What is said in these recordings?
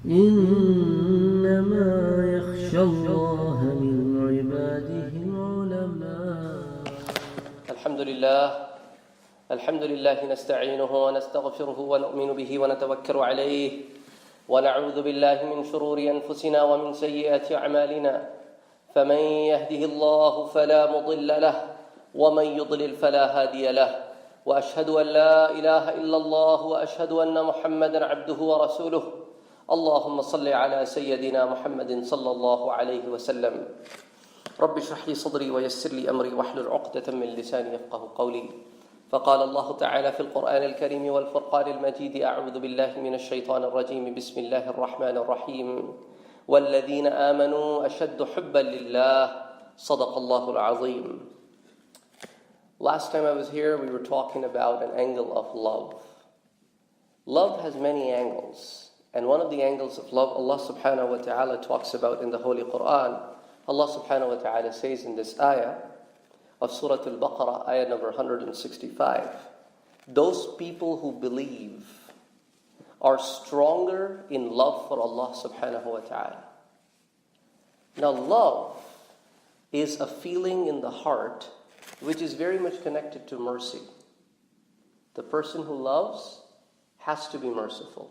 إنما يخشى الله من عباده العلماء. الحمد لله نستعينه ونستغفره ونؤمن به ونتوكل عليه ونعوذ بالله من شرور أنفسنا ومن سيئات أعمالنا فمن يهده الله فلا مضل له ومن يضلل فلا هادي له وأشهد أن لا إله إلا الله وأشهد أن محمدا عبده ورسوله اللهم صل على سيدنا محمد صلى الله عليه وسلم رب اشرح لي صدري ويسر لي أمري واحلل عقدة من لساني يفقه قولي فقال الله تعالى في القرآن الكريم والفرقان المجيد أعوذ بالله من الشيطان الرجيم بسم الله الرحمن الرحيم والذين آمنوا أشد حبا لله صدق الله العظيم. Last time I was here, we were talking about an angle of love. Love has many angles. And one of the angles of love Allah subhanahu wa ta'ala talks about in the Holy Quran. Allah subhanahu wa ta'ala says in this ayah of Surah Al-Baqarah, ayah number 165, those people who believe are stronger in love for Allah subhanahu wa ta'ala. Now love is a feeling in the heart which is very much connected to mercy. The person who loves has to be merciful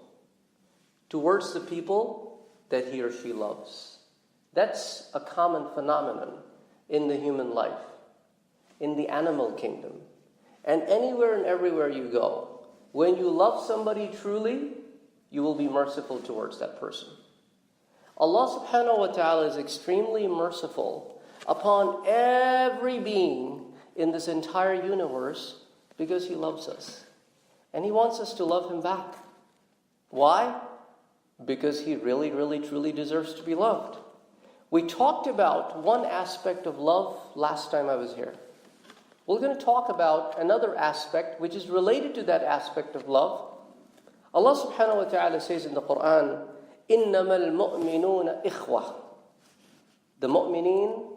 towards the people that he or she loves. That's a common phenomenon in the human life, in the animal kingdom, and anywhere and everywhere you go. When you love somebody truly, you will be merciful towards that person. Allah subhanahu wa ta'ala is extremely merciful upon every being in this entire universe because He loves us. And He wants us to love Him back. Why? Because He really, really, truly deserves to be loved. We talked about one aspect of love last time I was here. We're going to talk about another aspect which is related to that aspect of love. Allah subhanahu wa ta'ala says in the Quran, إِنَّمَا الْمُؤْمِنُونَ إِخْوَةً. The mu'mineen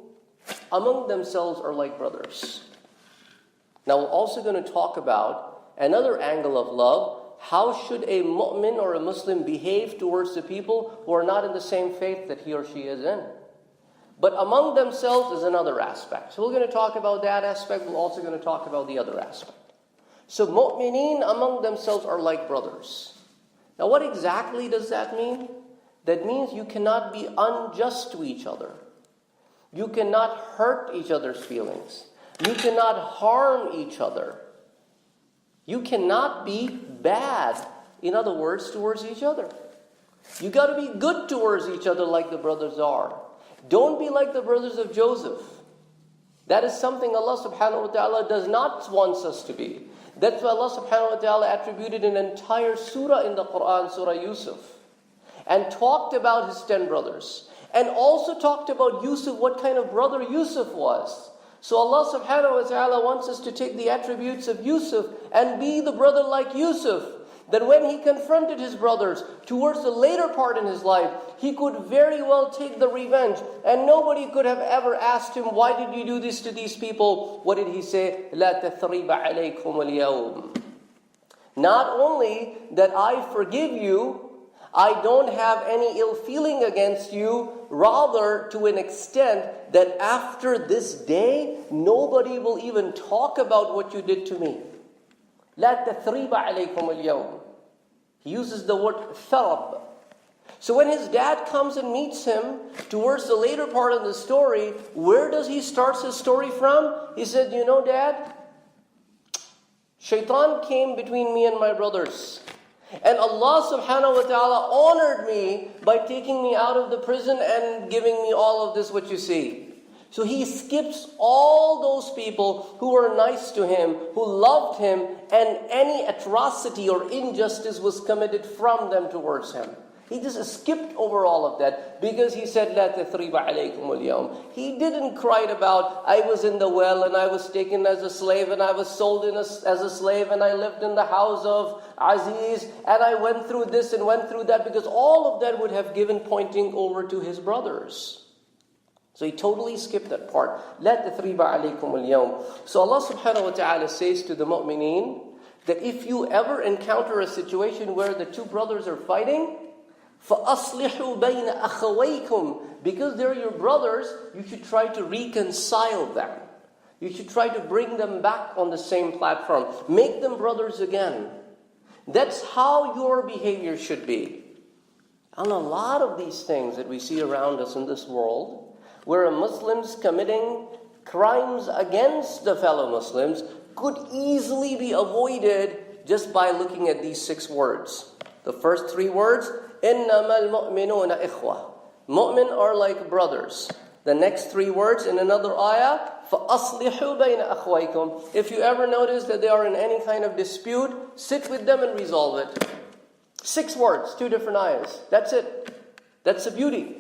among themselves are like brothers. Now we're also going to talk about another angle of love. How should a mu'min or a Muslim behave towards the people who are not in the same faith that he or she is in? But among themselves is another aspect. So we're going to talk about that aspect. We're also going to talk about the other aspect. So mu'mineen among themselves are like brothers. Now what exactly does that mean? That means you cannot be unjust to each other. You cannot hurt each other's feelings. You cannot harm each other. You cannot be bad, in other words, towards each other. You got to be good towards each other like the brothers are. Don't be like the brothers of Joseph. That is something Allah subhanahu wa ta'ala does not want us to be. That's why Allah subhanahu wa ta'ala attributed an entire surah in the Quran, Surah Yusuf, and talked about his 10 brothers. And also talked about Yusuf, what kind of brother Yusuf was. So Allah subhanahu wa ta'ala wants us to take the attributes of Yusuf and be the brother like Yusuf. That when he confronted his brothers towards the later part in his life, he could very well take the revenge. And nobody could have ever asked him, why did you do this to these people? What did he say? لَا تَثْرِيبَ عَلَيْكُمُ الْيَوْمِ. Not only that I forgive you, I don't have any ill feeling against you, rather to an extent that after this day, nobody will even talk about what you did to me. لَا تَثْرِيبَ عَلَيْكُمُ الْيَوْمِ. He uses the word tharab. So when his dad comes and meets him towards the later part of the story, where does he start his story from? He said, you know, Dad, Shaitan came between me and my brothers. And Allah subhanahu wa ta'ala honored me by taking me out of the prison and giving me all of this what you see. So he skips all those people who were nice to him, who loved him, and any atrocity or injustice was committed from them towards him. He just skipped over all of that because he said, لَا تَثْرِيبَ عَلَيْكُمُ الْيَوْمِ. He didn't cry about, I was in the well and I was taken as a slave and I was sold as a slave and I lived in the house of Aziz and I went through this and went through that, because all of that would have given pointing over to his brothers. So he totally skipped that part. لَا تَثْرِيبَ عَلَيْكُمُ الْيَوْمِ. So Allah subhanahu wa ta'ala says to the mu'mineen that if you ever encounter a situation where the two brothers are fighting, فَأَصْلِحُوا بَيْنَ أَخَوَيْكُمْ. Because they're your brothers, you should try to reconcile them. You should try to bring them back on the same platform. Make them brothers again. That's how your behavior should be. And a lot of these things that we see around us in this world, where a Muslim's committing crimes against the fellow Muslims, could easily be avoided just by looking at these 6 words. The first 3 words, إِنَّمَا الْمُؤْمِنُونَ إِخْوَةً. Mu'min are like brothers. The next 3 words in another ayah, فَأَصْلِحُوا بَيْنَ أَخْوَيْكُمْ. If you ever notice that they are in any kind of dispute, sit with them and resolve it. 6 words, 2 different ayahs. That's it. That's the beauty.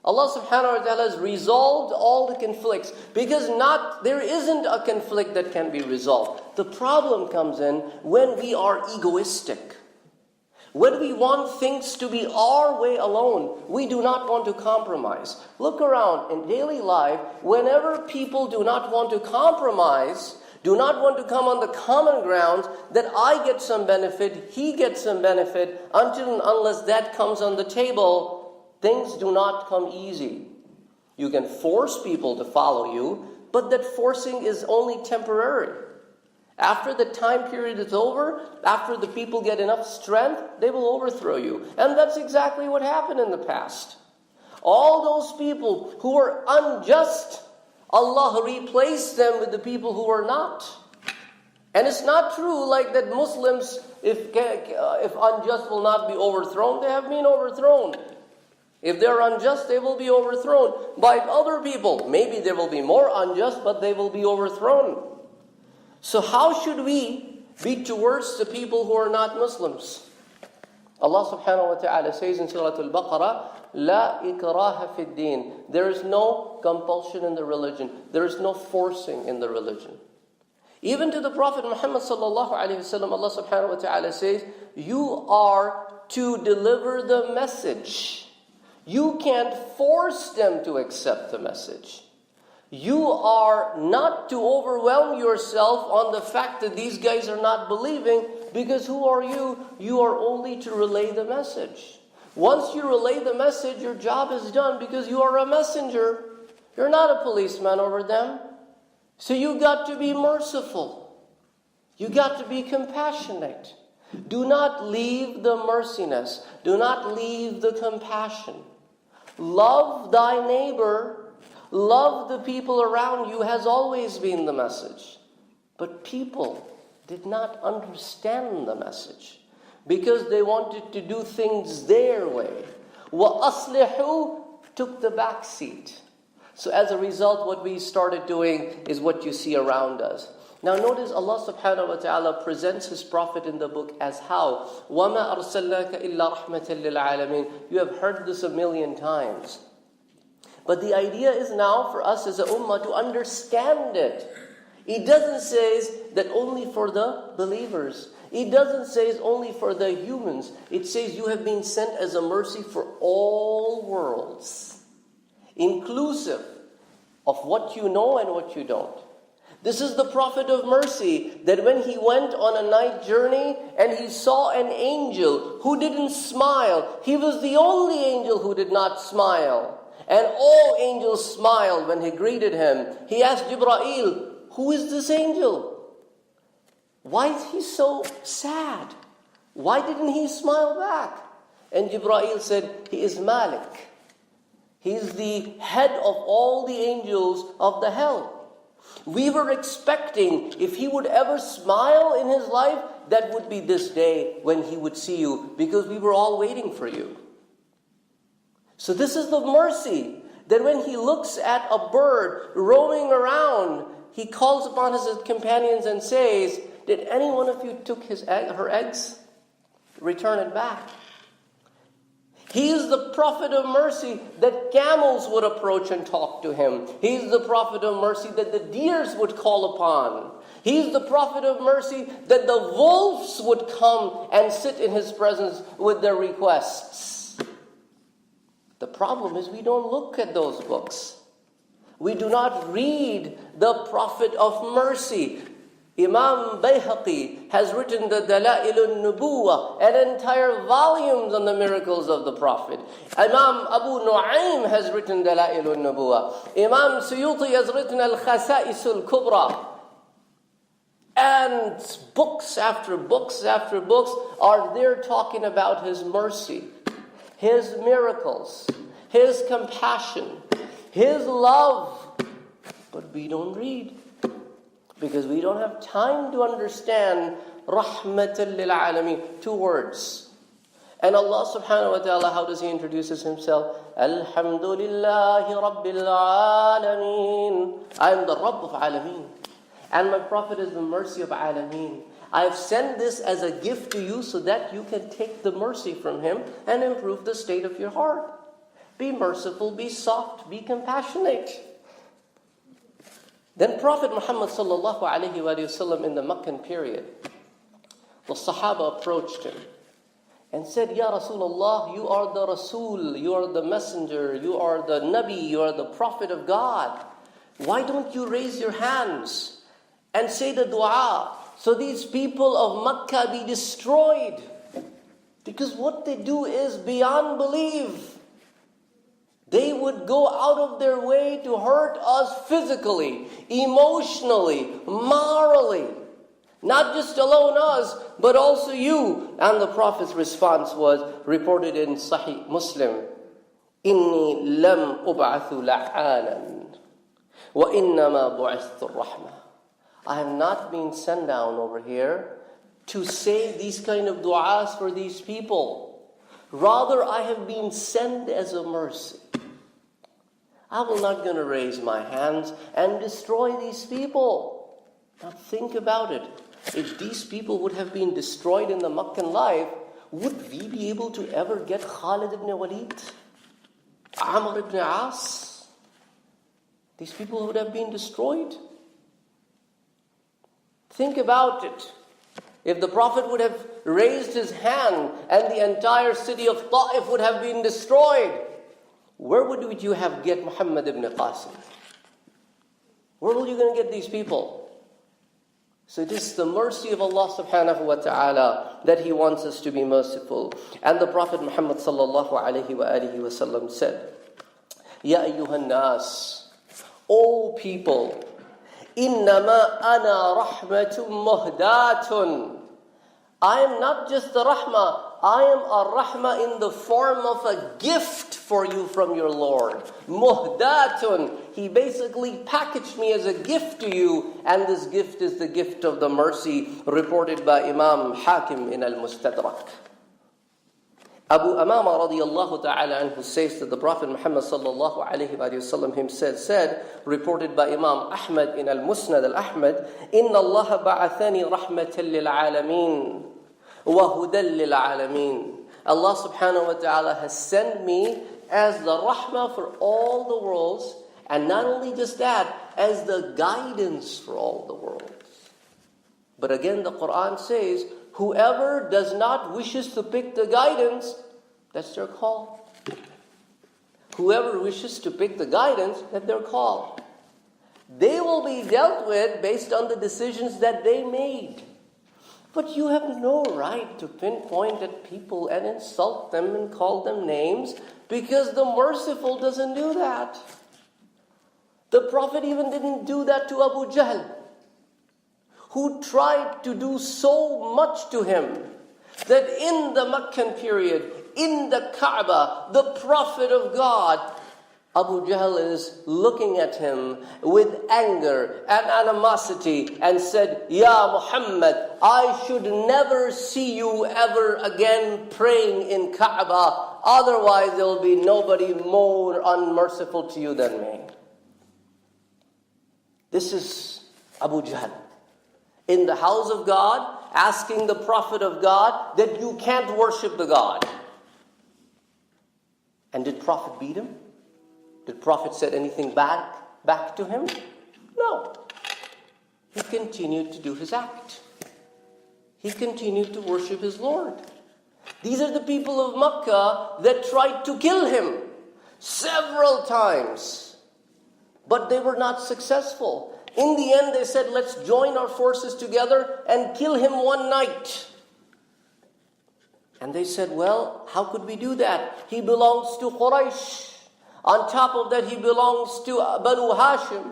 Allah subhanahu wa ta'ala has resolved all the conflicts, because there isn't a conflict that can be resolved. The problem comes in when we are egoistic. When we want things to be our way alone, we do not want to compromise. Look around in daily life, whenever people do not want to compromise, do not want to come on the common ground that I get some benefit, he gets some benefit, until and unless that comes on the table, things do not come easy. You can force people to follow you, but that forcing is only temporary. After the time period is over, after the people get enough strength, they will overthrow you. And that's exactly what happened in the past. All those people who were unjust, Allah replaced them with the people who were not. And it's not true like that Muslims, if unjust, will not be overthrown. They have been overthrown. If they're unjust, they will be overthrown by other people. Maybe there will be more unjust, but they will be overthrown. So how should we be towards the people who are not Muslims? Allah subhanahu wa ta'ala says in Surah Al-Baqarah, La ikraha fi din. There is no compulsion in the religion. There is no forcing in the religion. Even to the Prophet Muhammad sallallahu alayhi wa sallam, Allah subhanahu wa ta'ala says, you are to deliver the message. You can't force them to accept the message. You are not to overwhelm yourself on the fact that these guys are not believing, because who are you? You are only to relay the message. Once you relay the message, your job is done, because you are a messenger. You're not a policeman over them. So you got to be merciful. You got to be compassionate. Do not leave the merciness. Do not leave the compassion. Love thy neighbor. Love the people around you has always been the message. But people did not understand the message because they wanted to do things their way. وَأَصْلِحُوا took the back seat. So as a result, what we started doing is what you see around us. Now notice Allah subhanahu wa ta'ala presents His Prophet in the book as how? وَمَا أَرْسَلْنَاكَ إِلَّا رَحْمَةً لِلْعَالَمِينَ. You have heard this a million times. But the idea is now for us as a ummah to understand it. It doesn't say that only for the believers. It doesn't say it's only for the humans. It says you have been sent as a mercy for all worlds, inclusive of what you know and what you don't. This is the Prophet of mercy, that when he went on a night journey and he saw an angel who didn't smile, he was the only angel who did not smile. And all angels smiled when he greeted him. He asked Jibreel, who is this angel? Why is he so sad? Why didn't he smile back? And Jibreel said, he is Malik. He is the head of all the angels of the hell. We were expecting, if he would ever smile in his life, that would be this day when he would see you, because we were all waiting for you. So this is the mercy, that when he looks at a bird roaming around, he calls upon his companions and says, did any one of you took her eggs? Return it back. He is the Prophet of mercy that camels would approach and talk to him. He is the Prophet of mercy that the deers would call upon. He is the Prophet of mercy that the wolves would come and sit in his presence with their requests. The problem is we don't look at those books. We do not read the Prophet of mercy. Imam Bayhaqi has written the Dala'il al-Nubuwah, an entire volumes on the miracles of the Prophet. Imam Abu Nu'aym has written Dala'il al-Nubuwah. Imam Suyuti has written Al-Khasa'is al-Kubra. And books after books after books are there talking about His mercy, His miracles, His compassion, His love. But we don't read, because we don't have time to understand Rahmatan lil Alameen. 2 words. And Allah subhanahu wa ta'ala, how does He introduce Himself? Alhamdulillahi Rabbil Alameen. I am the Rabb of Alameen. And my Prophet is the mercy of Alameen. I have sent this as a gift to you so that you can take the mercy from Him and improve the state of your heart. Be merciful, be soft, be compassionate. Then Prophet Muhammad sallallahu alayhi wa sallam in the Meccan period, the Sahaba approached him and said, Ya Rasulullah, you are the Rasul, you are the messenger, you are the Nabi, you are the Prophet of God. Why don't you raise your hands and say the dua so these people of Mecca be destroyed? Because what they do is beyond belief. They would go out of their way to hurt us physically, emotionally, morally. Not just alone us, but also you. And the Prophet's response was reported in Sahih Muslim. Inni lam ub'athu la'anan wa innama bu'ithtu rahmah. I have not been sent down over here to say these kind of du'as for these people. Rather, I have been sent as a mercy. I will not going to raise my hands and destroy these people. Now think about it. If these people would have been destroyed in the Meccan life, would we be able to ever get Khalid ibn Walid, Amr ibn As? These people would have been destroyed. Think about it. If the Prophet would have raised his hand and the entire city of Ta'if would have been destroyed, where would you have get Muhammad ibn Qasim? Where were you going to get these people? So it is the mercy of Allah subhanahu wa ta'ala that He wants us to be merciful. And the Prophet Muhammad sallallahu alayhi wa alihi wa sallam said, Ya ayyuhan nas, O people, innama ana rahmatun muhdatun. I am not just the rahmah, I am a rahmah in the form of a gift for you from your Lord. Muhdatun. He basically packaged me as a gift to you, and this gift is the gift of the mercy, reported by Imam Hakim in Al-Mustadrak. Abu Amama radiyallahu ta'ala anhu says that the Prophet Muhammad sallallahu alayhi wa sallam himself said, reported by Imam Ahmad in Al-Musnad al-Ahmad, Inna Allah ba'athani rahmatan lil-alameen wa hudan lil-alameen. Allah subhanahu wa ta'ala has sent me as the rahmah for all the worlds, and not only just that, as the guidance for all the worlds. But again, the Quran says, whoever does not wishes to pick the guidance, that's their call. Whoever wishes to pick the guidance, that's their call. They will be dealt with based on the decisions that they made. But you have no right to pinpoint at people and insult them and call them names, because the merciful doesn't do that. The Prophet even didn't do that to Abu Jahl, who tried to do so much to him that in the Meccan period, in the Kaaba, the Prophet of God, Abu Jahl is looking at him with anger and animosity and said, Ya Muhammad, I should never see you ever again praying in Kaaba. Otherwise there will be nobody more unmerciful to you than me. This is Abu Jahl in the house of God, asking the Prophet of God that you can't worship the God. And did Prophet beat him? Did Prophet said anything back to him? No. He continued to do his act. He continued to worship his Lord. These are the people of Makkah that tried to kill him several times. But they were not successful. In the end, they said, let's join our forces together and kill him one night. And they said, well, how could we do that? He belongs to Quraysh. On top of that, he belongs to Banu Hashim.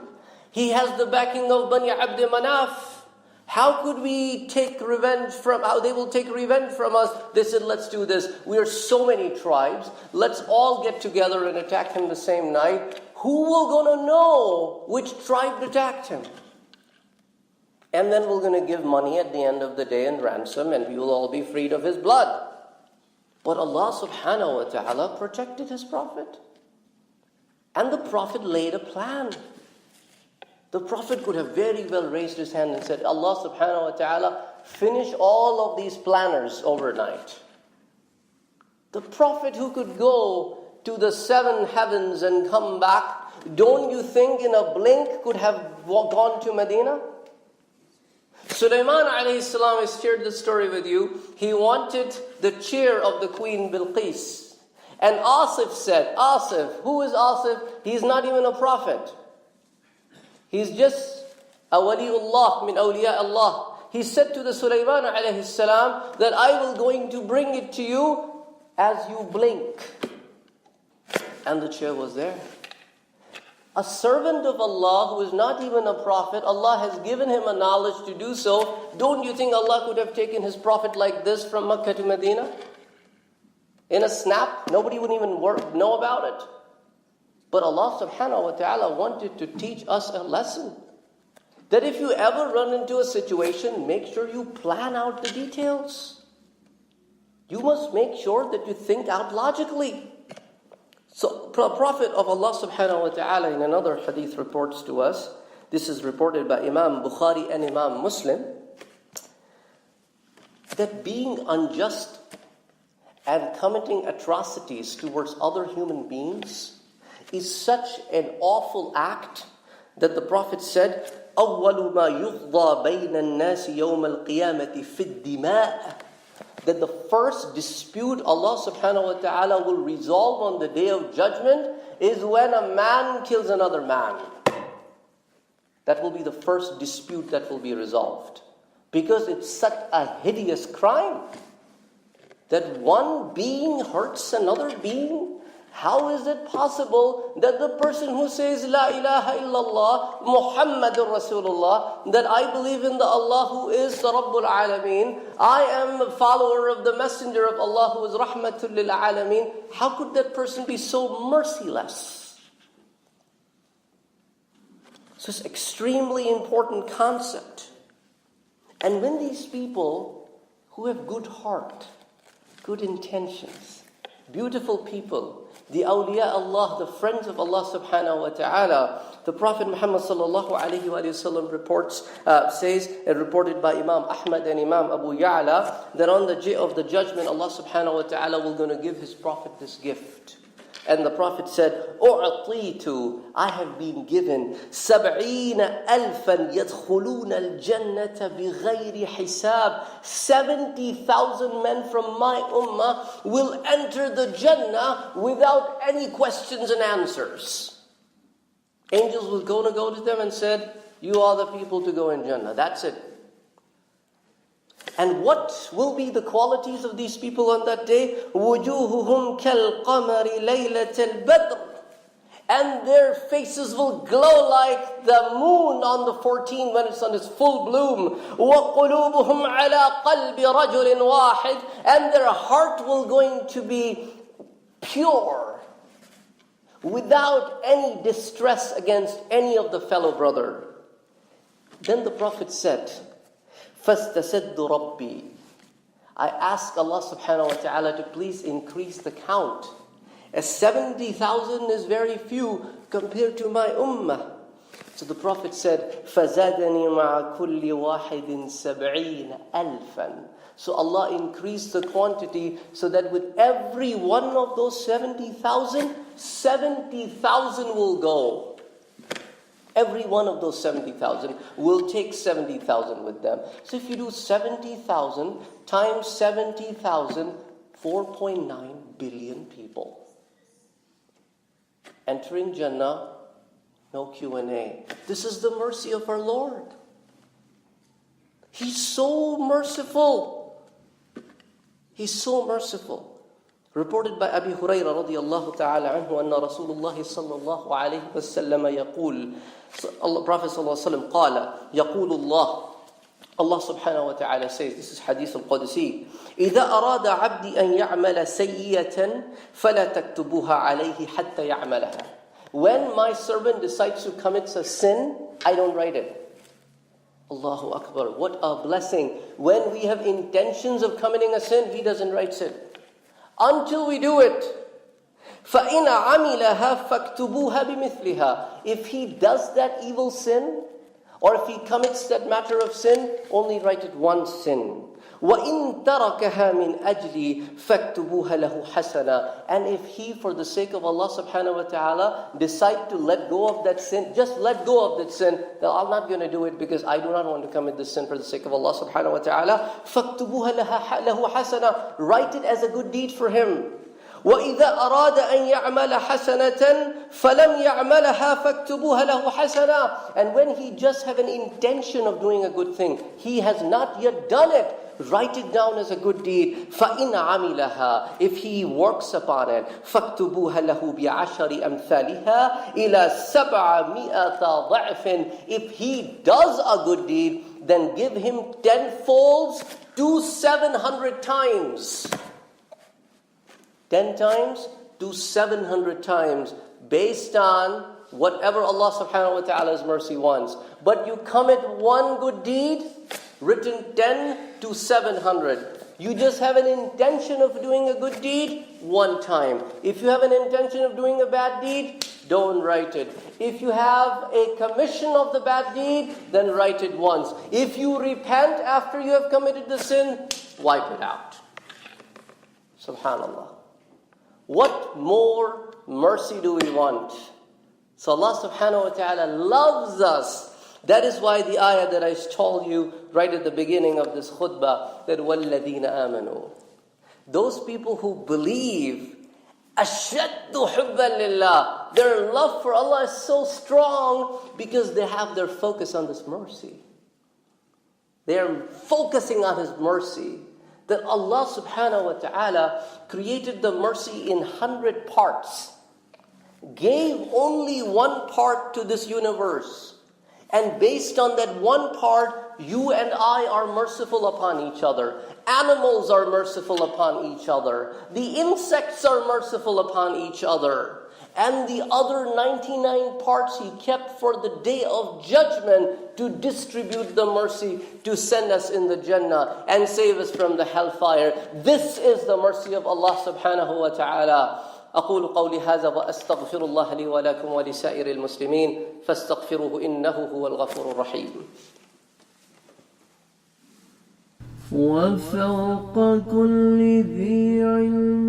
He has the backing of Bani Abd Manaf. How could we take revenge from, how they will take revenge from us? They said, let's do this. We are so many tribes. Let's all get together and attack him the same night. Who will gonna know which tribe attacked him? And then we're gonna give money at the end of the day in ransom, and we will all be freed of his blood. But Allah subhanahu wa ta'ala protected His Prophet. And the Prophet laid a plan. The Prophet could have very well raised his hand and said, Allah subhanahu wa ta'ala, finish all of these planners overnight. The Prophet who could go to the 7 heavens and come back, don't you think in a blink could have gone to Medina? Sulaiman alayhi salam, I shared this story with you. He wanted the chair of the Queen Bilqis. And Asif said, Asif, who is Asif? He's not even a prophet. He's just a waliullah min awliya Allah. He said to the Sulaiman alayhi salam that I will going to bring it to you as you blink. And the chair was there. A servant of Allah who is not even a prophet, Allah has given him a knowledge to do so. Don't you think Allah could have taken His Prophet like this from Mecca to Medina? In a snap, nobody would even know about it. But Allah subhanahu wa ta'ala wanted to teach us a lesson. That if you ever run into a situation, make sure you plan out the details. You must make sure that you think out logically. So, Prophet of Allah subhanahu wa ta'ala in another hadith reports to us, this is reported by Imam Bukhari and Imam Muslim, that being unjust and committing atrocities towards other human beings is such an awful act that the Prophet said, أَوَّلُ مَا يُقْضَى بَيْنَ النَّاسِ يَوْمَ الْقِيَامَةِ فِي الدِّمَاءِ, that the first dispute Allah subhanahu wa ta'ala will resolve on the day of judgment is when a man kills another man. That will be the first dispute that will be resolved. Because it's such a hideous crime that one being hurts another being. How is it possible that the person who says La ilaha illallah Muhammadur Rasulullah, that I believe in the Allah who is the Rabbul Alameen, I am a follower of the Messenger of Allah who is Rahmatul lil Alameen, how could that person be so merciless? So it's an extremely important concept. And when these people who have good heart, good intentions, beautiful people, the awliya Allah, the friends of Allah subhanahu wa ta'ala, the Prophet Muhammad sallallahu alayhi wa sallam reports, says, reported by Imam Ahmad and Imam Abu Ya'la, that on the day of the judgment, Allah subhanahu wa ta'ala will going to give His Prophet this gift. And the Prophet said, أُعْطِيتُ, I have been given 70,000 يَدْخُلُونَ الْجَنَّةَ بِغَيْرِ حِسَابٍ. 70,000 men from my ummah will enter the Jannah without any questions and answers. Angels will go to them and said, you are the people to go in Jannah. That's it. And what will be the qualities of these people on that day? وُجُوهُهُمْ كَالْقَمَرِ لَيْلَةَ الْبَدْرِ. And their faces will glow like the moon on the 14th when it's on its full bloom. وَقُلُوبُهُمْ عَلَى قَلْبِ رَجُلٍ وَاحِدٍ. And their heart will going to be pure, without any distress against any of the fellow brother. Then the Prophet said, فَاسْتَسَدُّ رَبِّي, I ask Allah subhanahu wa ta'ala to please increase the count. As 70,000 is very few compared to my ummah. So the Prophet said, فَزَادَنِي مَعَ كُلِّ وَاحِدٍ سَبْعِينَ أَلْفًا. So Allah increased the quantity so that with every one of those 70,000, 70,000 will go. Every one of those 70,000 will take 70,000 with them. So if you do 70,000 times 70,000, 4.9 billion people entering Jannah No Q&A. This is the mercy of our Lord. He's so merciful. He's so merciful. Reported by Abi Hurairah radiyallahu ta'ala anhu anna Rasulullah sallallahu alayhi wa sallam yaqul. Prophet sallallahu alayhi wa sallam qala, yaqul Allah subhanahu wa ta'ala says, this is hadith al-Qudsi, إِذَا أَرَادَ عَبْدِي أَن يَعْمَلَ سَيِّئَةً فَلَا تَكْتُبُوهَا عَلَيْهِ حَتَّى يَعْمَلَهَا. When my servant decides to commit a sin, I don't write it. Allahu Akbar. What a blessing. When we have intentions of committing a sin, He doesn't write it. Until we do it. فَإِنَ عَمِلَهَا فَاكْتُبُوهَا بِمِثْلِهَا. If he does that evil sin, or if he commits that matter of sin, only write it one sin. وَإِن تَرَكَهَا مِنْ أَجْلِي فَاكْتُبُوهَا لَهُ حَسَنًا. And if he, for the sake of Allah subhanahu wa ta'ala, decide to let go of that sin, just let go of that sin, then I'm not going to do it because I do not want to commit this sin for the sake of Allah subhanahu wa ta'ala. فَاكْتُبُوهَا لَهُ حَسَنًا. Write it as a good deed for him. وَإِذَا أَرَادَ أَن يَعْمَلَ حَسَنَةً فَلَمْ يَعْمَلَهَا فَاكْتُبُوهَا لَهُ حَسَنًا. And when he just have an intention of doing a good thing, he has not yet done it, write it down as a good deed. فَإِنْ عَمِلَهَا. If he works upon it, فَاكْتُبُوهَا لَهُ بِعَشَرِ أَمْثَالِهَا إِلَى 700 ضَعْفٍ. If he does a good deed, then give him 10 folds to 700 times. 10 times to 700 times, based on whatever Allah subhanahu wa ta'ala's mercy wants. But you commit one good deed, written 10 to 700. You just have an intention of doing a good deed, one time. If you have an intention of doing a bad deed, don't write it. If you have a commission of the bad deed, then write it once. If you repent after you have committed the sin, wipe it out. Subhanallah. What more mercy do we want? So Allah subhanahu wa ta'ala loves us. That is why the ayah that I told you right at the beginning of this khutbah, that وَالَّذِينَ آمَنُوا. Those people who believe, أَشَدُّ حُبًّا لِلَّهِ. Their love for Allah is so strong because they have their focus on this mercy. They are focusing on His mercy. That Allah subhanahu wa ta'ala created the mercy in 100 parts. Gave only one part to this universe. And based on that one part, you and I are merciful upon each other. Animals are merciful upon each other. The insects are merciful upon each other. And the other 99 parts He kept for the day of judgment to distribute the mercy, to send us in the Jannah and save us from the hellfire. This is the mercy of Allah subhanahu wa ta'ala. أقول قولي هذا وأستغفر الله لي ولكم ولسائر المسلمين فاستغفروه إنه هو الغفور الرحيم. وفوق كل ذي علم